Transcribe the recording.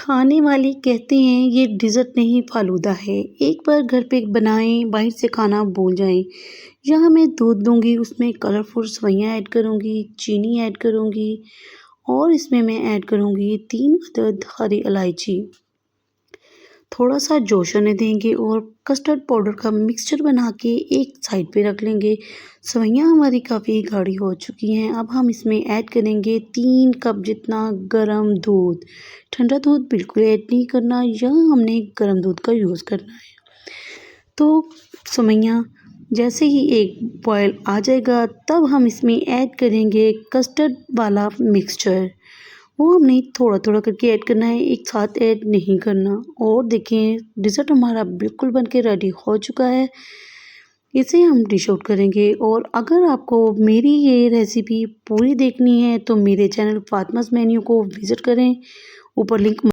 खाने वाले कहते हैं ये डिज़र्ट नहीं फालूदा है। एक बार घर पे बनाएं, बाहर से खाना भूल जाएं। यहाँ मैं दूध लूँगी, उसमें कलरफुल सेवइयाँ ऐड करूँगी, चीनी ऐड करूँगी और इसमें मैं ऐड करूँगी 3 अदद हरी इलायची। थोड़ा सा जोश आने देंगे और कस्टर्ड पाउडर का मिक्सचर बना के एक साइड पे रख लेंगे। सेवइयाँ हमारी काफ़ी गाढ़ी हो चुकी हैं। अब हम इसमें ऐड करेंगे 3 कप जितना गरम दूध। ठंडा दूध बिल्कुल ऐड नहीं करना, यहाँ हमने गरम दूध का यूज़ करना है। तो सेवइयाँ जैसे ही एक बॉयल आ जाएगा तब हम इसमें ऐड करेंगे कस्टर्ड वाला मिक्सचर। वो हमने थोड़ा थोड़ा करके ऐड करना है, एक साथ ऐड नहीं करना। और देखें डिज़र्ट हमारा बिल्कुल बन के रेडी हो चुका है। इसे हम डिश आउट करेंगे। और अगर आपको मेरी ये रेसिपी पूरी देखनी है तो मेरे चैनल फातिमास मेन्यू को विज़िट करें, ऊपर लिंक